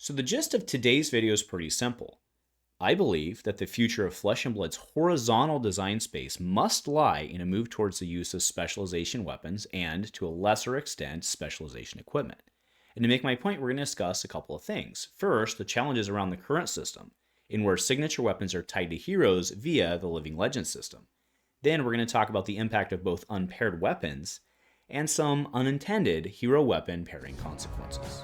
So the gist of today's video is pretty simple. I believe that the future of Flesh and Blood's horizontal design space must lie in a move towards the use of specialization weapons and, to a lesser extent, specialization equipment. And to make my point, we're going to discuss a couple of things. First, the challenges around the current system, in where signature weapons are tied to heroes via the Living Legends system. Then we're going to talk about the impact of both unpaired weapons and some unintended hero weapon pairing consequences.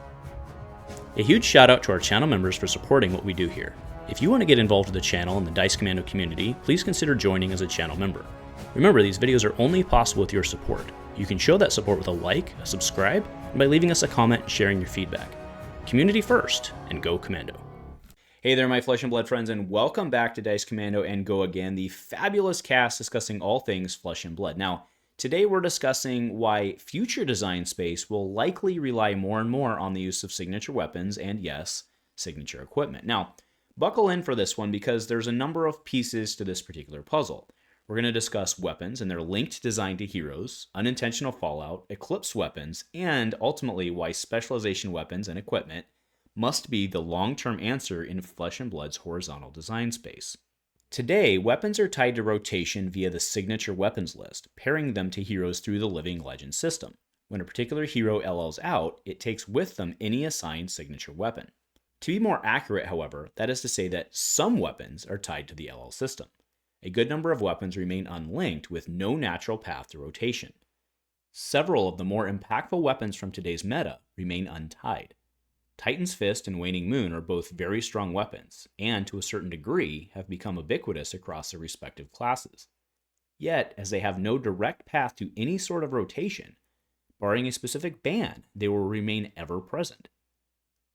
A huge shout out to our channel members for supporting what we do here. If you want to get involved with the channel and the Dice Commando community, please consider joining as a channel member. Remember, these videos are only possible with your support. You can show that support with a like, a subscribe, and by leaving us a comment and sharing your feedback. Community first, and go Commando. Hey there, my Flesh and Blood friends, and welcome back to Dice Commando and Go Again, the fabulous cast discussing all things Flesh and Blood. Now, today we're discussing why future design space will likely rely more and more on the use of signature weapons and, yes, signature equipment. Now, buckle in for this one because there's a number of pieces to this particular puzzle. We're going to discuss weapons and their linked design to heroes, unintentional fallout, eclipse weapons, and ultimately why specialization weapons and equipment must be the long-term answer in Flesh and Blood's horizontal design space. Today, weapons are tied to rotation via the signature weapons list, pairing them to heroes through the Living Legends system. When a particular hero LLs out, it takes with them any assigned signature weapon. To be more accurate, however, that is to say that some weapons are tied to the LL system. A good number of weapons remain unlinked with no natural path to rotation. Several of the more impactful weapons from today's meta remain untied. Titan's Fist and Waning Moon are both very strong weapons, and to a certain degree have become ubiquitous across their respective classes. Yet, as they have no direct path to any sort of rotation, barring a specific ban, they will remain ever present.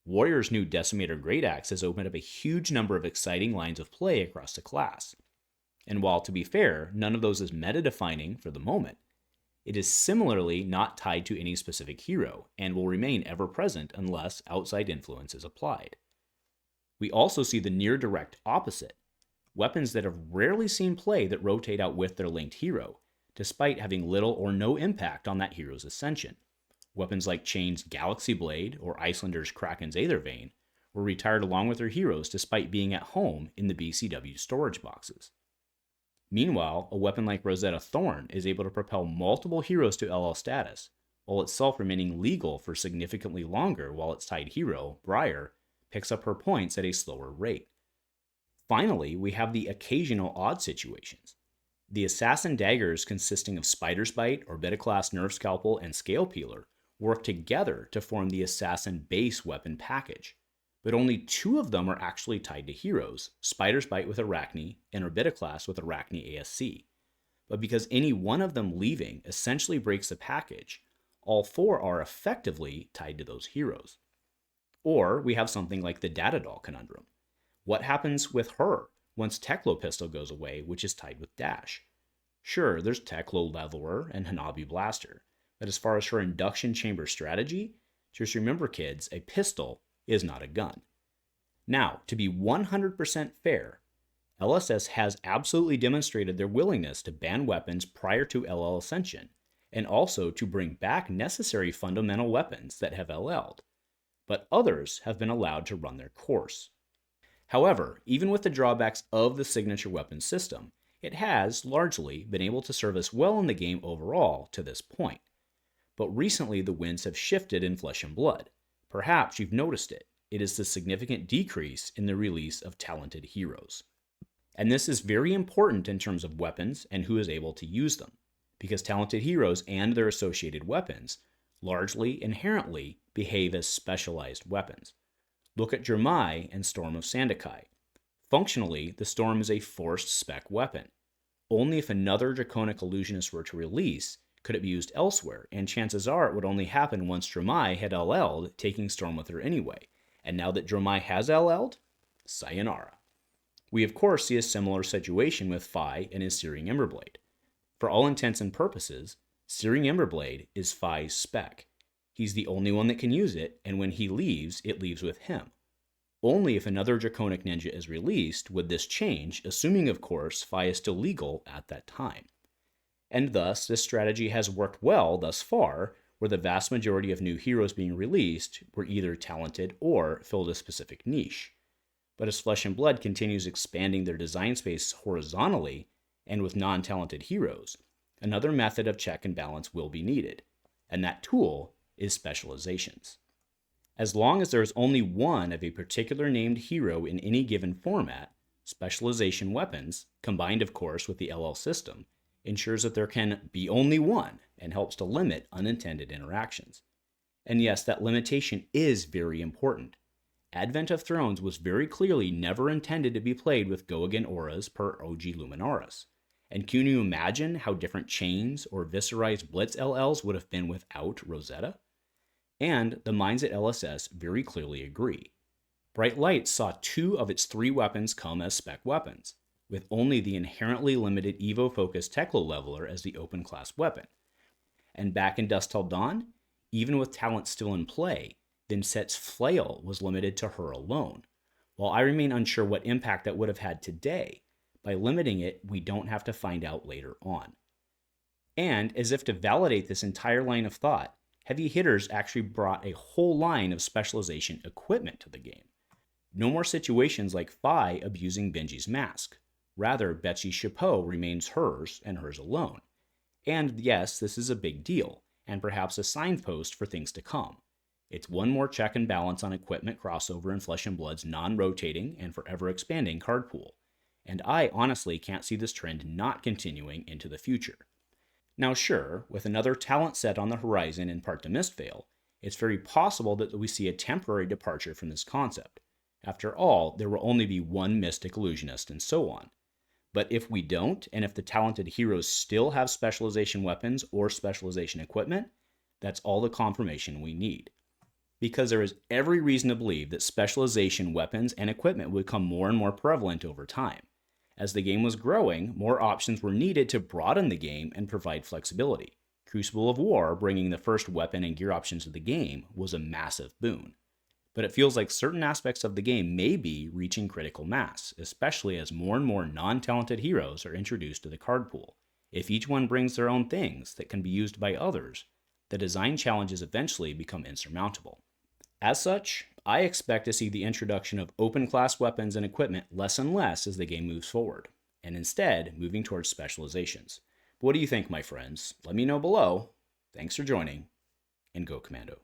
Warrior's new Decimator Great Axe has opened up a huge number of exciting lines of play across the class. And while, to be fair, none of those is meta-defining for the moment, it is similarly not tied to any specific hero, and will remain ever-present unless outside influence is applied. We also see the near-direct opposite, weapons that have rarely seen play that rotate out with their linked hero, despite having little or no impact on that hero's ascension. Weapons like Chane's Galaxy Blade or Icelander's Kraken's Aethervein were retired along with their heroes despite being at home in the BCW storage boxes. Meanwhile, a weapon like Rosetta Thorn is able to propel multiple heroes to LL status, while itself remaining legal for significantly longer while its tied hero, Briar, picks up her points at a slower rate. Finally, we have the occasional odd situations. The Assassin Daggers consisting of Spider's Bite, Orbita Class Nerve Scalpel, and Scale Peeler work together to form the Assassin base weapon package, but only two of them are actually tied to heroes, Spider's Bite with Arachne and Orbita Class with Arachne ASC. But because any one of them leaving essentially breaks the package, all four are effectively tied to those heroes. Or we have something like the Data Doll conundrum. What happens with her once Teklo Pistol goes away, which is tied with Dash? Sure, there's Teklo Leveler and Hanabi Blaster, but as far as her induction chamber strategy, just remember kids, a pistol is not a gun. Now, to be 100% fair, LSS has absolutely demonstrated their willingness to ban weapons prior to LL Ascension, and also to bring back necessary fundamental weapons that have LL'd, but others have been allowed to run their course. However, even with the drawbacks of the signature weapon system, it has, largely, been able to serve us well in the game overall to this point. But recently the winds have shifted in Flesh and Blood. Perhaps you've noticed it. It is the significant decrease in the release of talented heroes. And this is very important in terms of weapons and who is able to use them, because talented heroes and their associated weapons largely, inherently, behave as specialized weapons. Look at Jermai and Storm of Sandakai. Functionally, the Storm is a forced spec weapon. Only if another Draconic Illusionist were to release could it be used elsewhere, and chances are it would only happen once Jermai had LL'd, taking Storm with her anyway. And now that Jermai has LL'd, sayonara. We of course see a similar situation with Phi and his Searing Emberblade. For all intents and purposes, Searing Emberblade is Phi's spec. He's the only one that can use it, and when he leaves, it leaves with him. Only if another Draconic Ninja is released would this change, assuming of course Phi is still legal at that time. And thus, this strategy has worked well thus far, where the vast majority of new heroes being released were either talented or filled a specific niche. But as Flesh and Blood continues expanding their design space horizontally and with non-talented heroes, another method of check and balance will be needed, and that tool is specializations. As long as there is only one of a particular named hero in any given format, specialization weapons, combined of course with the LL system, ensures that there can be only one and helps to limit unintended interactions. And yes, that limitation is very important. Advent of Thrones was very clearly never intended to be played with Go-Again auras per OG Luminaris. And can you imagine how different Chanes or Viserized Blitz LLs would have been without Rosetta? And the minds at LSS very clearly agree. Bright Light saw 2 of its 3 weapons come as spec weapons, with only the inherently limited Evo-focused Teklo Leveler as the open class weapon. And back in Dusk Till Dawn, even with talent still in play, Vincett's Flail was limited to her alone. While I remain unsure what impact that would have had today, by limiting it, we don't have to find out later on. And as if to validate this entire line of thought, Heavy Hitters actually brought a whole line of specialization equipment to the game. No more situations like Fi abusing Benji's mask. Rather, Betsy's chapeau remains hers and hers alone. And yes, this is a big deal, and perhaps a signpost for things to come. It's one more check and balance on equipment crossover in Flesh and Blood's non-rotating and forever expanding card pool. And I honestly can't see this trend not continuing into the future. Now sure, with another talent set on the horizon in part to Mistveil, it's very possible that we see a temporary departure from this concept. After all, there will only be one Mystic Illusionist and so on. But if we don't, and if the talented heroes still have specialization weapons or specialization equipment, that's all the confirmation we need. Because there is every reason to believe that specialization weapons and equipment would become more and more prevalent over time. As the game was growing, more options were needed to broaden the game and provide flexibility. Crucible of War, bringing the first weapon and gear options to the game, was a massive boon. But it feels like certain aspects of the game may be reaching critical mass, especially as more and more non-talented heroes are introduced to the card pool. If each one brings their own things that can be used by others, the design challenges eventually become insurmountable. As such, I expect to see the introduction of open class weapons and equipment less and less as the game moves forward, and instead moving towards specializations. But what do you think, my friends? Let me know below. Thanks for joining, and go Commando.